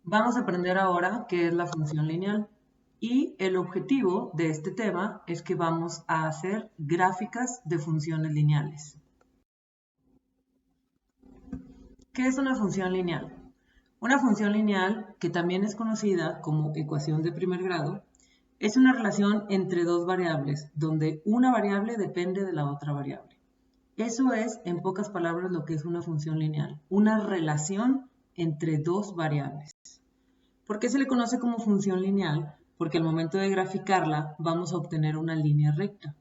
Vamos a aprender ahora qué es la función lineal y el objetivo de este tema es que vamos a hacer gráficas de funciones lineales. ¿Qué es una función lineal? Una función lineal, que también es conocida como ecuación de primer grado, es una relación entre dos variables, donde una variable depende de la otra variable. Eso es, en pocas palabras, lo que es una función lineal, una relación entre dos variables. ¿Por qué se le conoce como función lineal? Porque al momento de graficarla vamos a obtener una línea recta.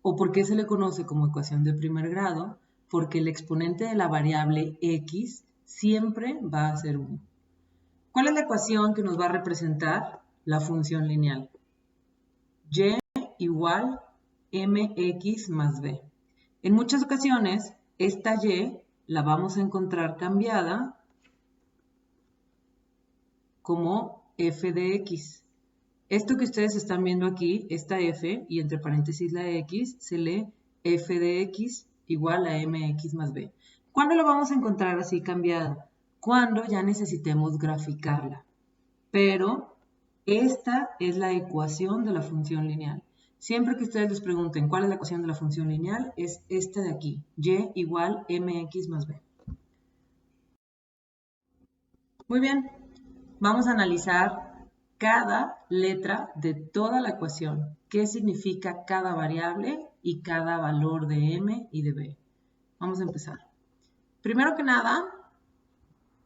¿O por qué se le conoce como ecuación de primer grado? Porque el exponente de la variable x siempre va a ser 1. ¿Cuál es la ecuación que nos va a representar la función lineal? Y igual mx más b. En muchas ocasiones, esta y la vamos a encontrar cambiada como f de x. Esto que ustedes están viendo aquí, esta f, y entre paréntesis la x, se lee f de x igual a mx más b. ¿Cuándo lo vamos a encontrar así cambiada? Cuando ya necesitemos graficarla. Pero esta es la ecuación de la función lineal. Siempre que ustedes les pregunten cuál es la ecuación de la función lineal, es esta de aquí, y igual mx más b. Muy bien, vamos a analizar cada letra de toda la ecuación. ¿Qué significa cada variable y cada valor de m y de b? Vamos a empezar. Primero que nada,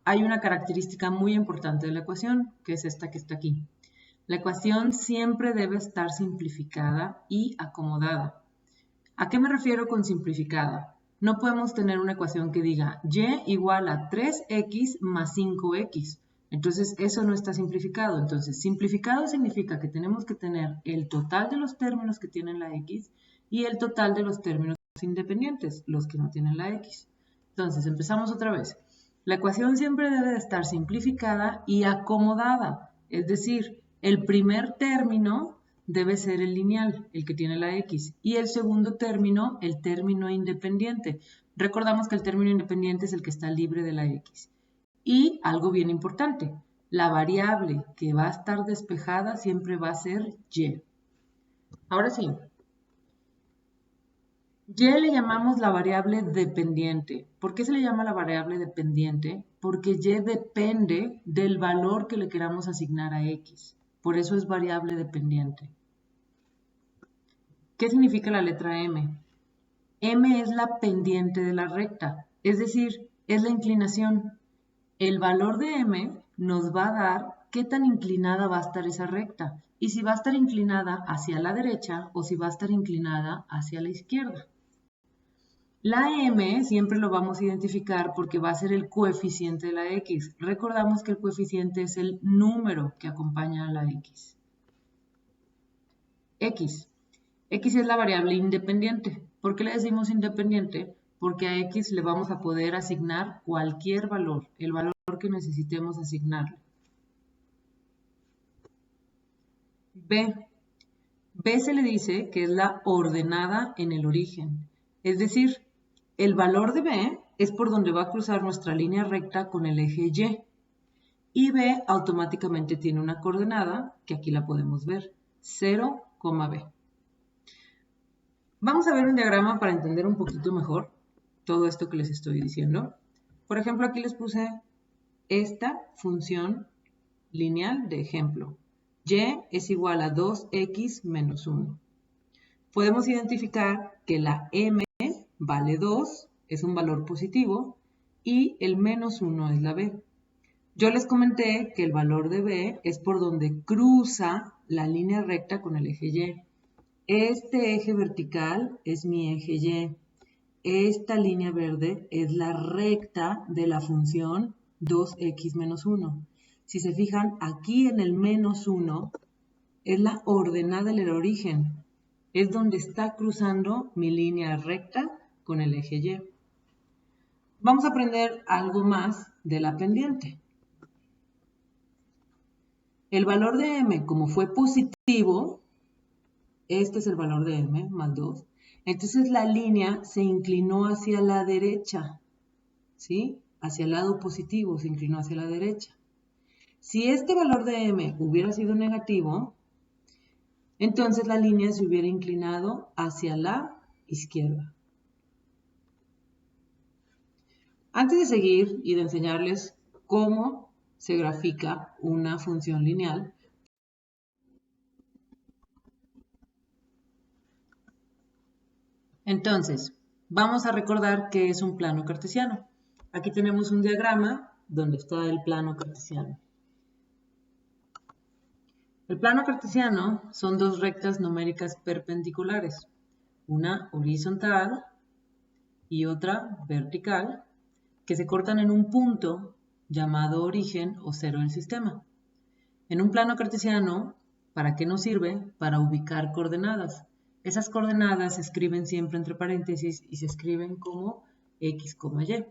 hay una característica muy importante de la ecuación, que es esta que está aquí. La ecuación siempre debe estar simplificada y acomodada. ¿A qué me refiero con simplificada? No podemos tener una ecuación que diga y igual a 3x más 5x. Entonces, eso no está simplificado. Entonces, simplificado significa que tenemos que tener el total de los términos que tienen la x y el total de los términos independientes, los que no tienen la x. Entonces, empezamos otra vez. La ecuación siempre debe de estar simplificada y acomodada. Es decir, el primer término debe ser el lineal, el que tiene la x, y el segundo término, el término independiente. Recordamos que el término independiente es el que está libre de la x. Y algo bien importante, la variable que va a estar despejada siempre va a ser y. Ahora sí, y le llamamos la variable dependiente. ¿Por qué se le llama la variable dependiente? Porque y depende del valor que le queramos asignar a x. Por eso es variable dependiente. ¿Qué significa la letra m? M es la pendiente de la recta, es decir, es la inclinación. El valor de m nos va a dar qué tan inclinada va a estar esa recta y si va a estar inclinada hacia la derecha o si va a estar inclinada hacia la izquierda. La m siempre lo vamos a identificar porque va a ser el coeficiente de la x. Recordamos que el coeficiente es el número que acompaña a la x. X es la variable independiente. ¿Por qué le decimos independiente? Porque a x le vamos a poder asignar cualquier valor, el valor que necesitemos asignarle. B se le dice que es la ordenada en el origen. Es decir, el valor de B es por donde va a cruzar nuestra línea recta con el eje Y. Y B automáticamente tiene una coordenada, que aquí la podemos ver, 0, B. Vamos a ver un diagrama para entender un poquito mejor todo esto que les estoy diciendo. Por ejemplo, aquí les puse esta función lineal de ejemplo. Y es igual a 2x menos 1. Podemos identificar que la m vale 2, es un valor positivo, y el menos 1 es la b. Yo les comenté que el valor de b es por donde cruza la línea recta con el eje y. Este eje vertical es mi eje y. Esta línea verde es la recta de la función 2x menos 1. Si se fijan, aquí en el menos 1 es la ordenada del origen. Es donde está cruzando mi línea recta con el eje y. Vamos a aprender algo más de la pendiente. El valor de m, como fue positivo, este es el valor de m, más 2. Entonces la línea se inclinó hacia la derecha, ¿sí? Hacia el lado positivo se inclinó hacia la derecha. Si este valor de m hubiera sido negativo, entonces la línea se hubiera inclinado hacia la izquierda. Antes de seguir y de enseñarles cómo se grafica una función lineal, entonces vamos a recordar qué es un plano cartesiano. Aquí tenemos un diagrama donde está el plano cartesiano. El plano cartesiano son dos rectas numéricas perpendiculares, una horizontal y otra vertical, que se cortan en un punto llamado origen o cero del sistema. En un plano cartesiano, ¿para qué nos sirve? Para ubicar coordenadas. Esas coordenadas se escriben siempre entre paréntesis y se escriben como x, y.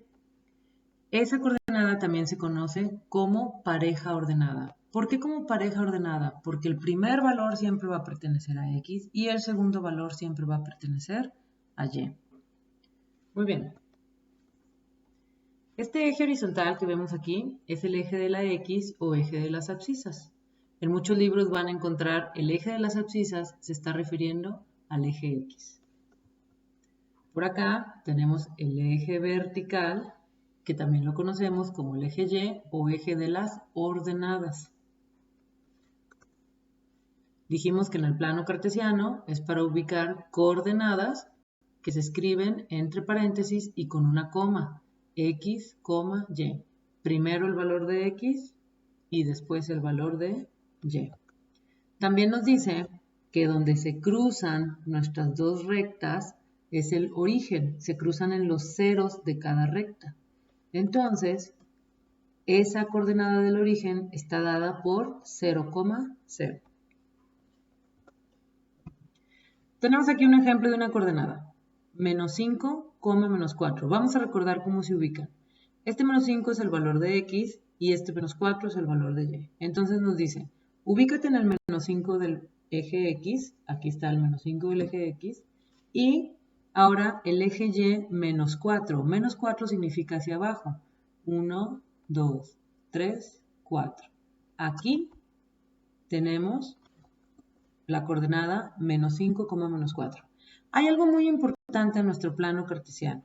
Esa coordenada también se conoce como pareja ordenada. ¿Por qué como pareja ordenada? Porque el primer valor siempre va a pertenecer a x y el segundo valor siempre va a pertenecer a y. Muy bien. Este eje horizontal que vemos aquí es el eje de la x o eje de las abscisas. En muchos libros van a encontrar el eje de las abscisas se está refiriendo al eje x. Por acá tenemos el eje vertical, que también lo conocemos como el eje y o eje de las ordenadas. Dijimos que en el plano cartesiano es para ubicar coordenadas que se escriben entre paréntesis y con una coma. X, y. Primero el valor de x y después el valor de y. También nos dice que donde se cruzan nuestras dos rectas es el origen. Se cruzan en los ceros de cada recta. Entonces, esa coordenada del origen está dada por 0, 0. Tenemos aquí un ejemplo de una coordenada. Menos 5, menos 4. Vamos a recordar cómo se ubican. Este menos 5 es el valor de x y este menos 4 es el valor de y. Entonces nos dice, ubícate en el menos 5 del eje x. Aquí está el menos 5 del eje x. Y ahora el eje y menos 4. Menos 4 significa hacia abajo. 1, 2, 3, 4. Aquí tenemos la coordenada menos 5, menos 4. Hay algo muy importante en nuestro plano cartesiano.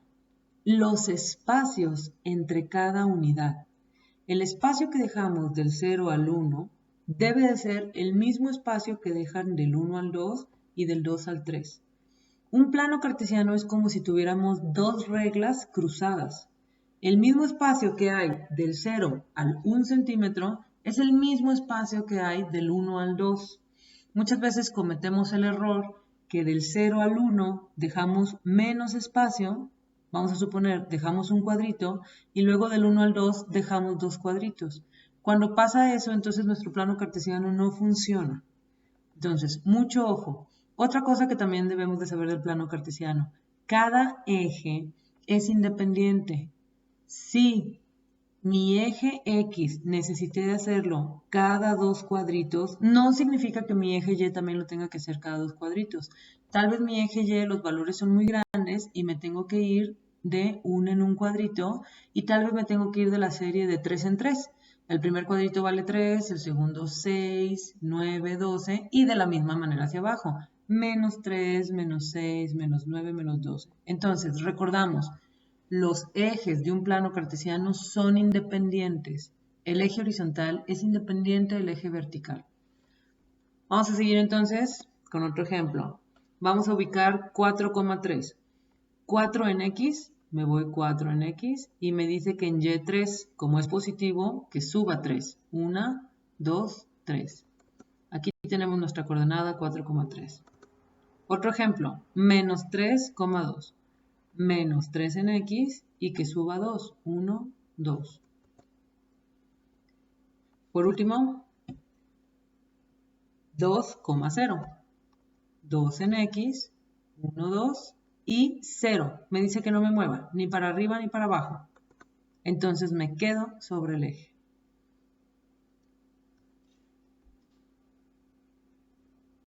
Los espacios entre cada unidad. El espacio que dejamos del 0 al 1 debe de ser el mismo espacio que dejan del 1 al 2 y del 2 al 3. Un plano cartesiano es como si tuviéramos dos reglas cruzadas. El mismo espacio que hay del 0 al 1 centímetro es el mismo espacio que hay del 1 al 2. Muchas veces cometemos el error que del 0 al 1 dejamos menos espacio, vamos a suponer, dejamos un cuadrito, y luego del 1 al 2 dejamos dos cuadritos. Cuando pasa eso, entonces nuestro plano cartesiano no funciona. Entonces, mucho ojo. Otra cosa que también debemos de saber del plano cartesiano, cada eje es independiente. Si mi eje X necesité de hacerlo cada dos cuadritos, no significa que mi eje Y también lo tenga que hacer cada dos cuadritos. Tal vez mi eje Y, los valores son muy grandes y me tengo que ir de uno en un cuadrito y tal vez me tengo que ir de la serie de 3 en 3. El primer cuadrito vale 3, el segundo 6, 9, 12 y de la misma manera hacia abajo. Menos 3, menos 6, menos 9, menos 12. Entonces, recordamos, los ejes de un plano cartesiano son independientes. El eje horizontal es independiente del eje vertical. Vamos a seguir entonces con otro ejemplo. Vamos a ubicar 4,3. 4 en x, me voy 4 en x y me dice que en y3, como es positivo, que suba 3. 1, 2, 3. Aquí tenemos nuestra coordenada 4,3. Otro ejemplo, menos 3,2. Menos 3 en x y que suba 2. 1, 2. Por último, 2,0. 2 en x, 1, 2 y 0. Me dice que no me mueva, ni para arriba ni para abajo. Entonces me quedo sobre el eje.